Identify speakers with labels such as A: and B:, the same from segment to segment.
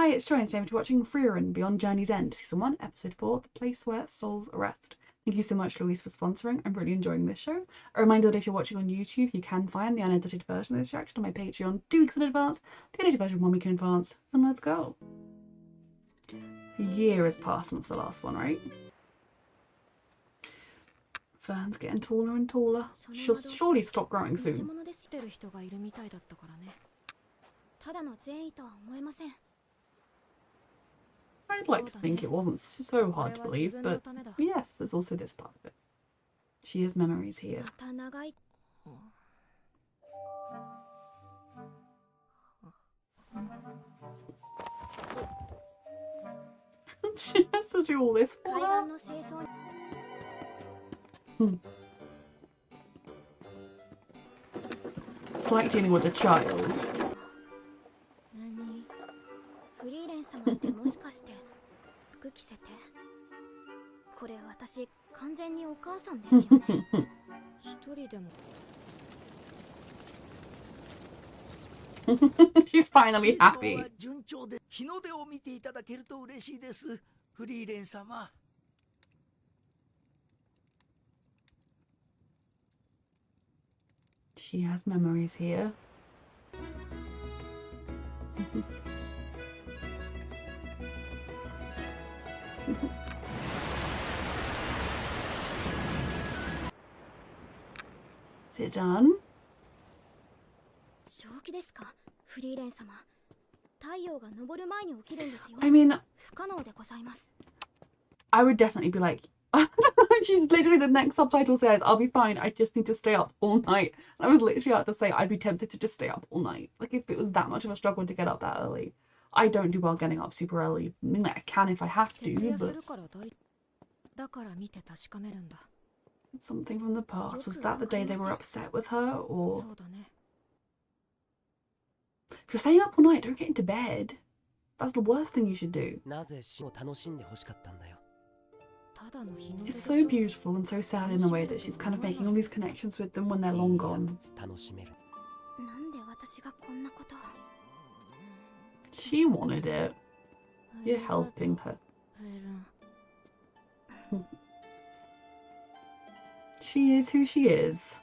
A: Hi, it's Joy, and today we're watching Frieren Beyond Journey's End, Season 1, Episode 4, The Place Where Souls Rest. Thank you so much, Louise, for sponsoring. I'm really enjoying this show. A reminder that if you're watching on YouTube, you can find the unedited version of this reaction on my Patreon 2 weeks in advance, the edited version 1 week in advance, and let's go. A year has passed since the last one, right? Fern's getting taller and taller. She'll surely stop growing soon. I'd like to think it wasn't so hard to believe, but yes, there's also this part of it. She has memories here. She has to do all this for her. It's like dealing with a child. She's finally happy. She has memories here. Is it done? I mean, I would definitely be like, she's literally, the next subtitle says, I'll be fine, I just need to stay up all night. And I was literally about to say I'd be tempted to just stay up all night. Like, if it was that much of a struggle to get up that early. I don't do well getting up super early. I mean, like, I can if I have to, but... Something from the past. Was that the day they were upset with her, or... If you're staying up all night, don't get into bed. That's the worst thing you should do. It's so beautiful and so sad in a way that she's kind of making all these connections with them when they're long gone. She wanted it. You're helping her. She is who she is.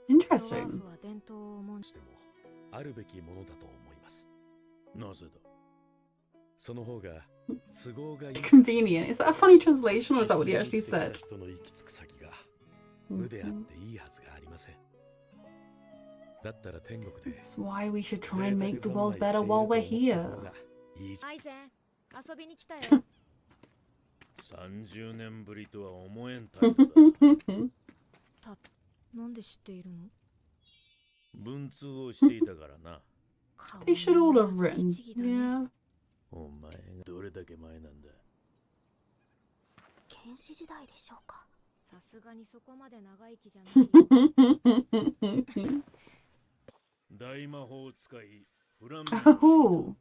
A: Interesting. Convenient. Is that a funny translation, or is that what he actually said? That's why we should try and make the world better while we're here. They should all have written. Yeah. Oh.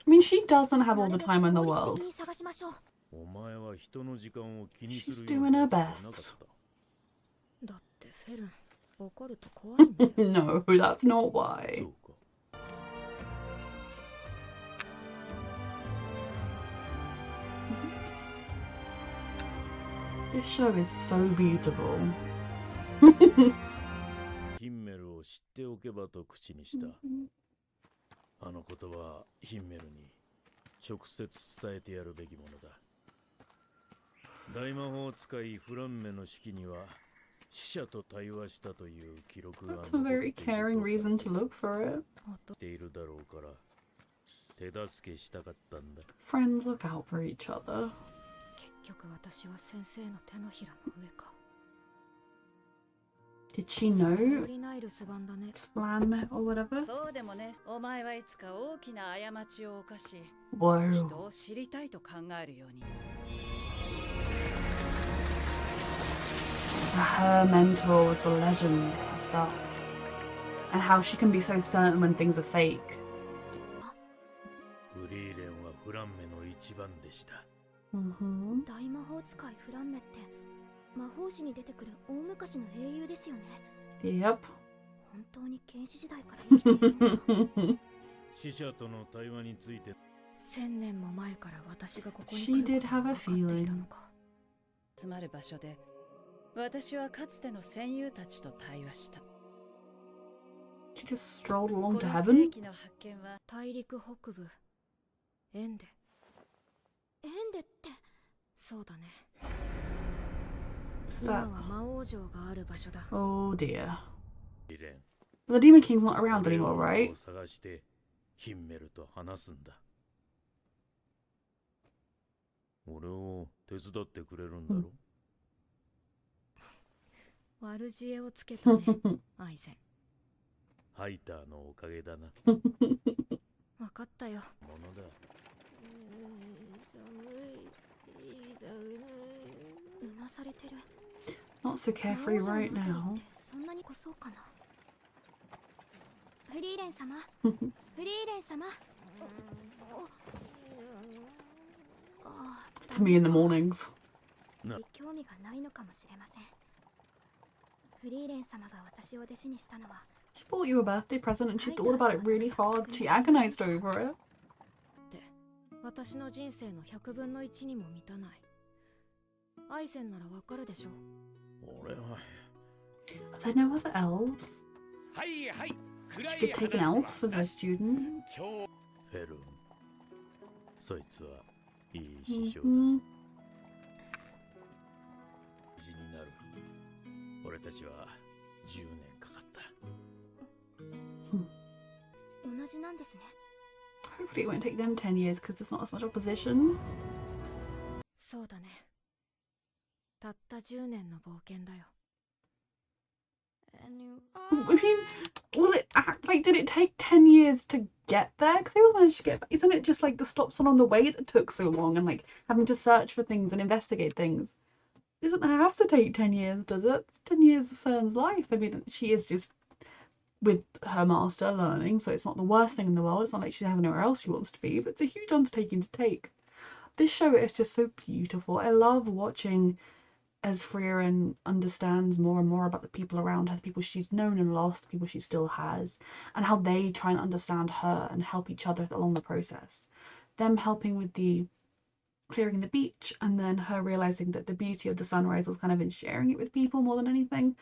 A: I mean, she doesn't have all the time in the world. She's doing her best. No, that's not why. This show is so beautiful. That's a very caring reason to look for it. Friends look out for each other. Did she know Flam or whatever? Whoa. Her mentor was the legend herself. And how she can be so certain when things are fake. Yep. She did have a feeling. She just strolled along to heaven? That... Oh dear. The Demon King's not around anymore, right? Not so carefree right now. It's me in the mornings. She bought you a birthday present and she thought about it really hard. She agonized over it. Are there no other elves? She could take an elf as a student. Hopefully it won't take them 10 years because there's not as much opposition. I mean, will it act like, did it take 10 years to get there? Because they all managed to get back. Isn't it just like the stops along the way that took so long and like having to search for things and investigate things? It doesn't have to take 10 years, does it? It's 10 years of Fern's life. I mean, she is just with her master learning, so it's not the worst thing in the world. It's not like she has anywhere else she wants to be, but it's a huge undertaking to take. This show is just so beautiful. I love watching as Frieren understands more and more about the people around her, the people she's known and lost, the people she still has, and how they try and understand her and help each other along the process. Them helping with the clearing the beach, and then her realizing that the beauty of the sunrise was kind of in sharing it with people more than anything,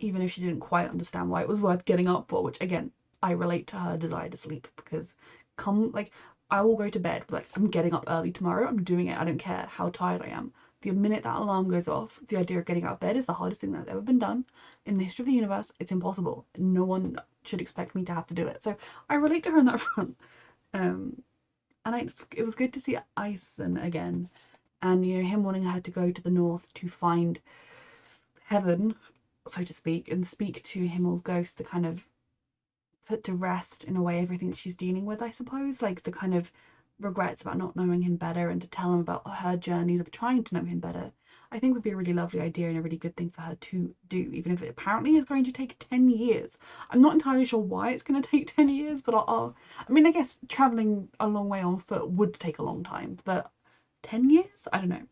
A: even if she didn't quite understand why it was worth getting up for, which again, I relate to her desire to sleep, because I will go to bed, but like, I'm getting up early tomorrow, I'm doing it, I don't care how tired I am. The minute that alarm goes off, the idea of getting out of bed is the hardest thing that's ever been done in the history of the universe. It's impossible. No one should expect me to have to do it. So I relate to her on that front. And it was good to see Ison again, and him wanting her to go to the north to find heaven, so to speak, and speak to Himmel's ghost to kind of put to rest in a way everything she's dealing with, I suppose, like the kind of regrets about not knowing him better, and to tell him about her journeys of trying to know him better, I think would be a really lovely idea and a really good thing for her to do, even if it apparently is going to take 10 years. I'm not entirely sure why it's going to take 10 years, but I mean, I guess travelling a long way on foot would take a long time, but 10 years? I don't know.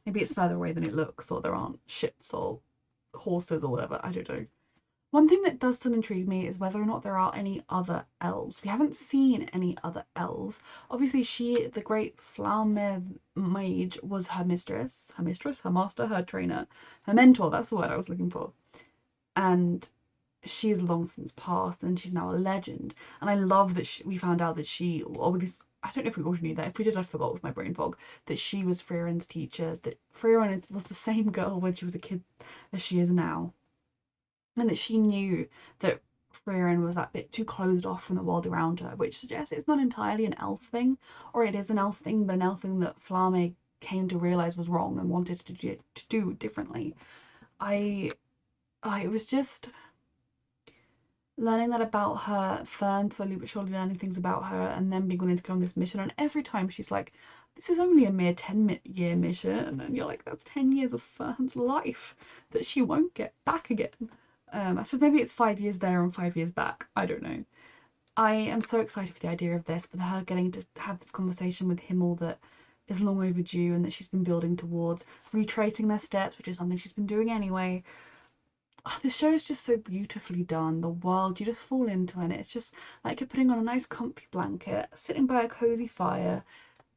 A: Maybe it's further away than it looks, or there aren't ships or horses or whatever, I don't know. One thing that does still intrigue me is whether or not there are any other elves. We haven't seen any other elves. Obviously, the great Flamme mage was her mistress, her master, her trainer, her mentor, that's the word I was looking for. And she is long since passed, and she's now a legend. And I love that we found out that she, or at least, I don't know if we already knew that. If we did, I forgot with my brain fog, that she was Frieren's teacher, that Frieren was the same girl when she was a kid as she is now. And that she knew that Frieren was that bit too closed off from the world around her, which suggests it's not entirely an elf thing, or it is an elf thing, but an elf thing that Flamme came to realise was wrong and wanted to do differently. It was just learning that about her, Fern slowly but surely learning things about her, and then being willing to go on this mission. And every time she's like, this is only a mere 10-year mission, and you're like, that's 10 years of Fern's life that she won't get back again. I suppose maybe it's 5 years there and 5 years back. I don't know. I am so excited for the idea of this, with her getting to have this conversation with Himmel that is long overdue and that she's been building towards, retracing their steps, which is something she's been doing anyway. Oh, this show is just so beautifully done. The world, you just fall into it. It's just like you're putting on a nice comfy blanket, sitting by a cozy fire,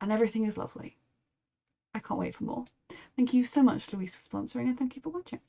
A: and everything is lovely. I can't wait for more. Thank you so much, Louise, for sponsoring, and thank you for watching.